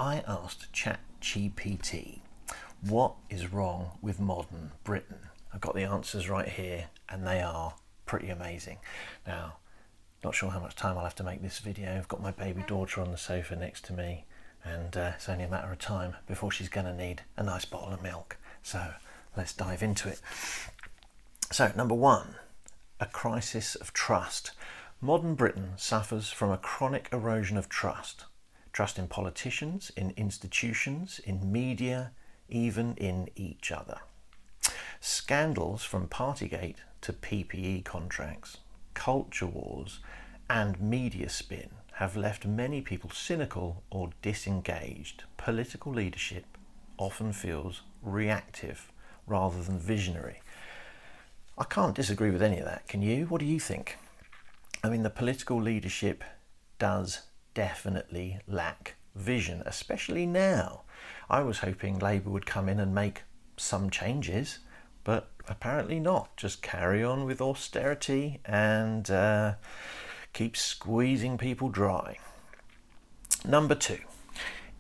I asked ChatGPT, what is wrong with modern Britain? I've got the answers right here, and they are pretty amazing. Now, not sure how much time I'll have to make this video. I've got my baby daughter on the sofa next to me, and it's only a matter of time before she's going to need a nice bottle of milk. So let's dive into it. So, number one, a crisis of trust. Modern Britain suffers from a chronic erosion of trust. Trust in politicians, in institutions, in media, even in each other. Scandals from Partygate to PPE contracts, culture wars, and media spin have left many people cynical or disengaged. Political leadership often feels reactive rather than visionary. I can't disagree with any of that, can you? What do you think? I mean, the political leadership does definitely lack vision, especially now. I was hoping Labour would come in and make some changes, but apparently not. Just carry on with austerity and keep squeezing people dry. Number two,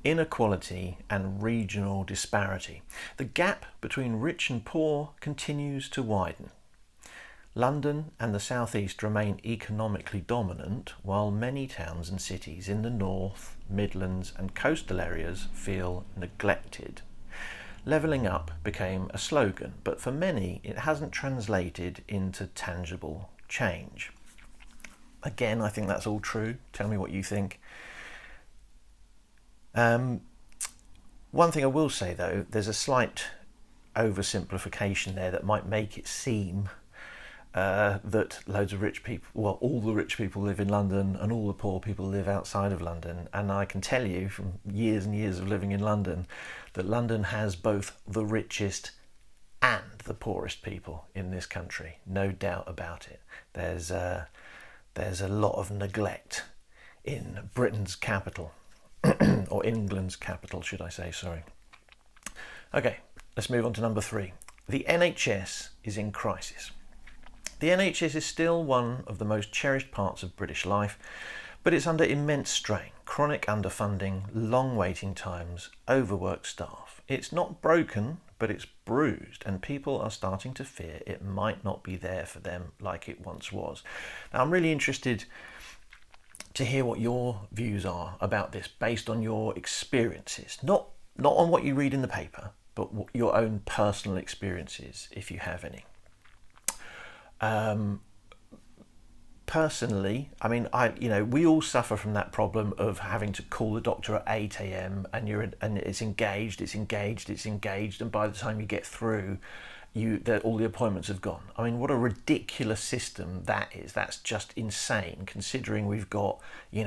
inequality and regional disparity. The gap between rich and poor continues to widen. London and the South East remain economically dominant, while many towns and cities in the North, Midlands and coastal areas feel neglected. Levelling up became a slogan, but for many it hasn't translated into tangible change. Again, I think that's all true. Tell me what you think. One thing I will say though, there's a slight oversimplification there that might make it seem that loads of rich people, well, all the rich people live in London and all the poor people live outside of London. And I can tell you from years and years of living in London that London has both the richest and the poorest people in this country. No doubt about it. There's a lot of neglect in Britain's capital, or England's capital, should I say, sorry. Okay, let's move on to number three. The NHS is in crisis. The NHS is still one of the most cherished parts of British life, but it's under immense strain. Chronic underfunding, long waiting times, overworked staff. It's not broken, but it's bruised, and people are starting to fear it might not be there for them like it once was. Now, I'm really interested to hear what your views are about this based on your experiences, not on what you read in the paper, but your own personal experiences, if you have any. Personally, I mean, we all suffer from that problem of having to call the doctor at 8 a.m. and it's engaged, and by the time you get through, all the appointments have gone. I mean, what a ridiculous system that is. That's just insane, considering we've got, we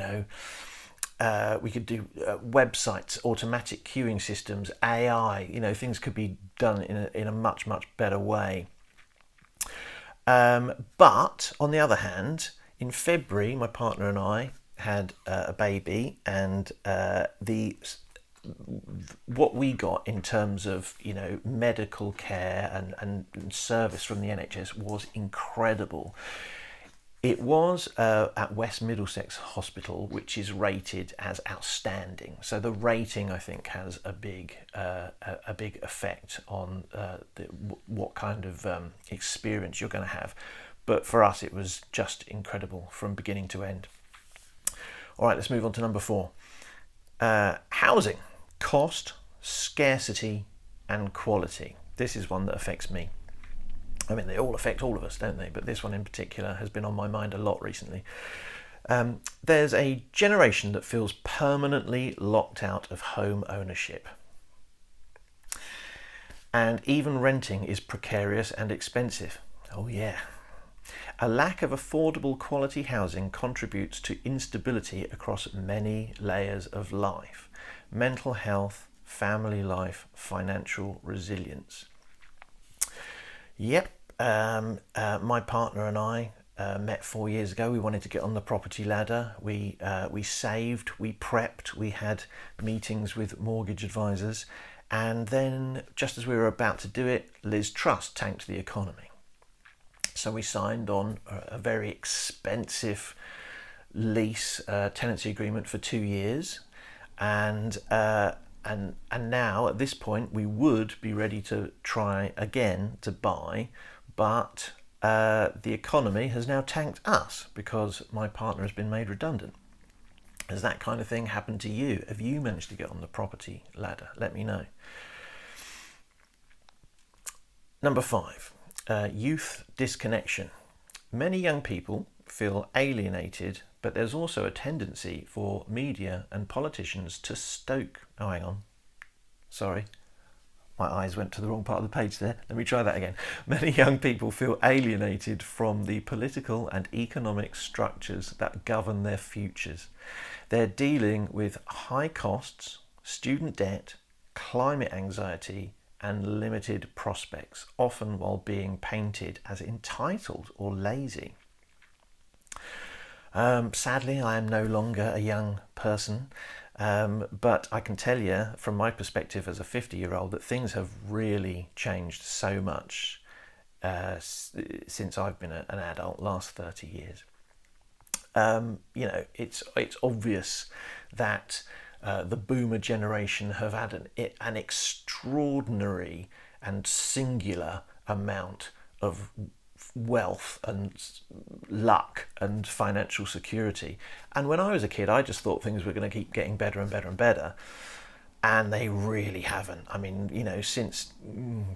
could do websites, automatic queuing systems, AI. Things could be done in a much better way. But on the other hand, in February, my partner and I had a baby, and what we got in terms of medical care and service from the NHS was incredible. It was at West Middlesex Hospital, which is rated as outstanding. So the rating, I think, has a big effect on what kind of experience you're going to have. But for us, it was just incredible from beginning to end. All right, let's move on to number four. Housing, cost, scarcity, and quality. This is one that affects me. I mean, they all affect all of us, don't they? But this one in particular has been on my mind a lot recently. There's a generation that feels permanently locked out of home ownership. And even renting is precarious and expensive. Oh yeah. A lack of affordable quality housing contributes to instability across many layers of life. Mental health, family life, financial resilience. Yep, my partner and I met 4 years ago. We wanted to get on the property ladder. We saved, we prepped, we had meetings with mortgage advisors, and then just as we were about to do it, Liz Truss tanked the economy. So we signed on a very expensive lease tenancy agreement for 2 years. and now at this point we would be ready to try again to buy, but the economy has now tanked us because my partner has been made redundant. Has that kind of thing happened to you? Have you managed to get on the property ladder? Let me know. Number 5, youth disconnection. Many young people feel alienated, but there's also a tendency for media and politicians to stoke... Oh, hang on. Sorry. My eyes went to the wrong part of the page there. Let me try that again. Many young people feel alienated from the political and economic structures that govern their futures. They're dealing with high costs, student debt, climate anxiety, and limited prospects, often while being painted as entitled or lazy. Sadly, I am no longer a young person, but I can tell you from my perspective as a 50-year-old that things have really changed so much since I've been an adult, last 30 years. It's obvious that the boomer generation have had an extraordinary and singular amount of wealth and luck and financial security. And when I was a kid, I just thought things were going to keep getting better and better and better. And they really haven't. I mean, since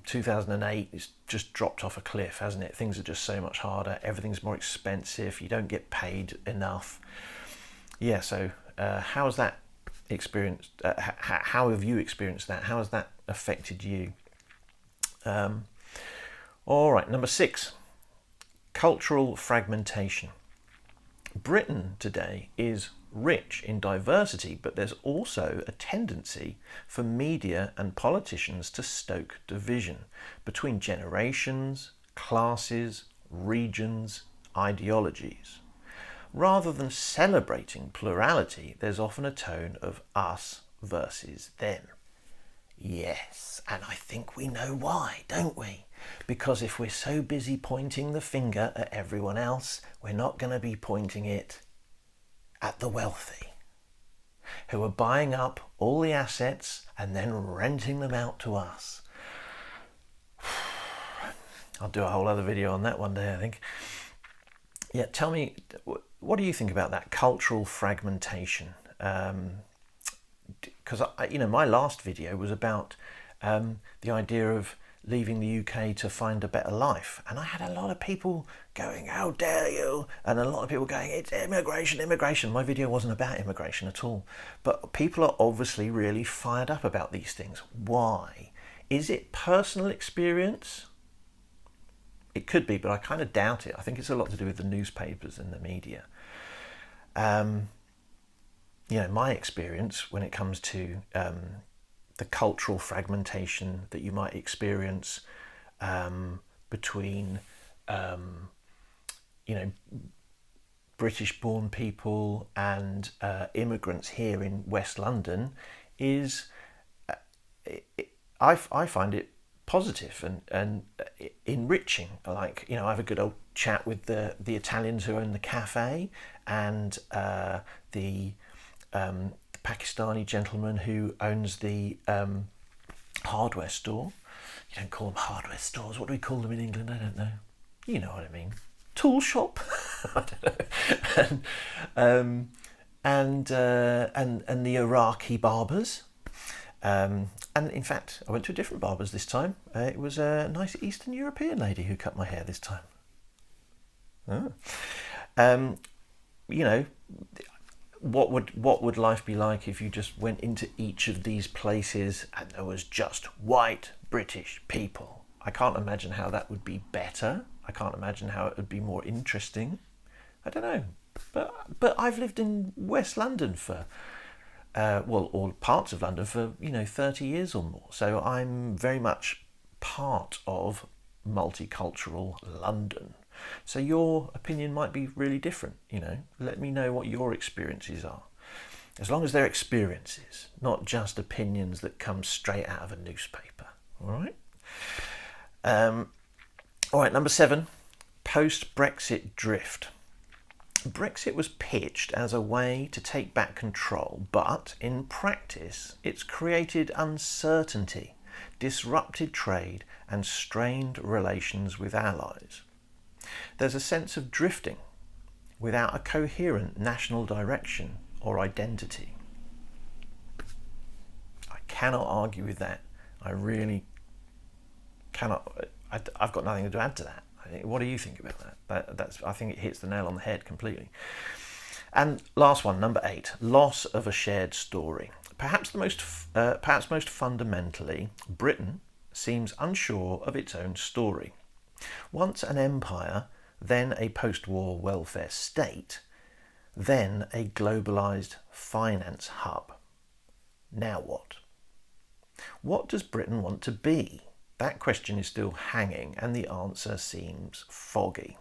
2008, it's just dropped off a cliff, hasn't it? Things are just so much harder. Everything's more expensive. You don't get paid enough. Yeah, so how's that experienced? How have you experienced that? How has that affected you? All right, number 6, cultural fragmentation. Britain today is rich in diversity, but there's also a tendency for media and politicians to stoke division between generations, classes, regions, ideologies. Rather than celebrating plurality, there's often a tone of us versus them. Yes, and I think we know why, don't we? Because if we're so busy pointing the finger at everyone else, we're not going to be pointing it at the wealthy, who are buying up all the assets and then renting them out to us. I'll do a whole other video on that one day, I think. Yeah, tell me, what do you think about that cultural fragmentation? Because my last video was about the idea of leaving the UK to find a better life, and I had a lot of people going, how dare you, and a lot of people going, it's immigration. My video wasn't about immigration at all, but people are obviously really fired up about these things. Why? Is it personal experience? It could be, but I kind of doubt it. I think it's a lot to do with the newspapers and the media. My experience when it comes to the cultural fragmentation that you might experience between, British-born people and immigrants here in West London is, I find it positive and enriching. Like, I have a good old chat with the Italians who own the cafe and the Pakistani gentleman who owns the hardware store. You don't call them hardware stores. What do we call them in England? I don't know. You know what I mean. Tool shop. I don't know. And the Iraqi barbers. And in fact, I went to a different barber's this time. It was a nice Eastern European lady who cut my hair this time. What would life be like if you just went into each of these places and there was just white British people? I can't imagine how that would be better. I can't imagine how it would be more interesting. I don't know. But I've lived in West London for, or parts of London for, 30 years or more. So I'm very much part of multicultural London. So your opinion might be really different, Let me know what your experiences are. As long as they're experiences, not just opinions that come straight out of a newspaper. All right? All right, number 7, Post-Brexit Drift. Brexit was pitched as a way to take back control, but in practice it's created uncertainty, disrupted trade and strained relations with allies. There's a sense of drifting without a coherent national direction or identity. I cannot argue with that. I really cannot. I've got nothing to add to that. What do you think about that? I think it hits the nail on the head completely. And last one, number 8, loss of a shared story. Perhaps most fundamentally, Britain seems unsure of its own story. Once an empire, then a post-war welfare state, then a globalised finance hub. Now what? What does Britain want to be? That question is still hanging and the answer seems foggy.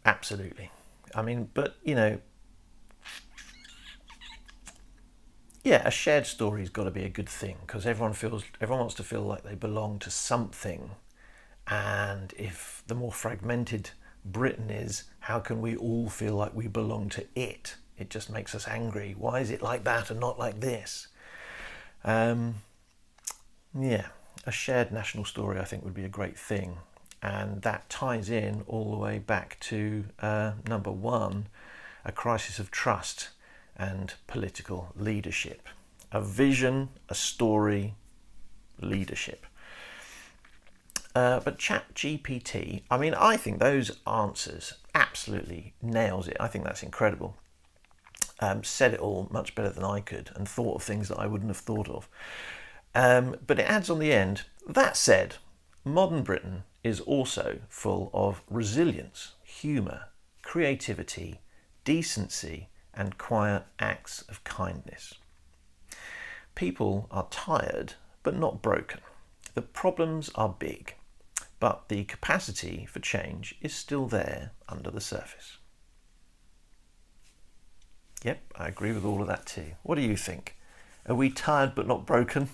Absolutely. I mean, but yeah, a shared story's got to be a good thing because everyone wants to feel like they belong to something. And if the more fragmented Britain is, how can we all feel like we belong to it? It just makes us angry. Why is it like that and not like this? Yeah, a shared national story I think would be a great thing. And that ties in all the way back to number 1, a crisis of trust and political leadership. A vision, a story, leadership. But ChatGPT, I mean, I think those answers absolutely nails it. I think that's incredible. Said it all much better than I could and thought of things that I wouldn't have thought of. But it adds on the end, that said, modern Britain is also full of resilience, humour, creativity, decency and quiet acts of kindness. People are tired but not broken. The problems are big, but the capacity for change is still there under the surface. Yep, I agree with all of that too. What do you think? Are we tired but not broken?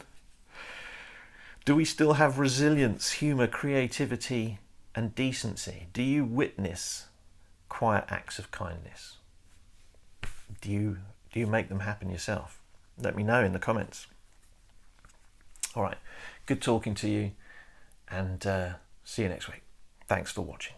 Do we still have resilience, humour, creativity and decency? Do you witness quiet acts of kindness? Do you make them happen yourself? Let me know in the comments. All right, good talking to you and see you next week. Thanks for watching.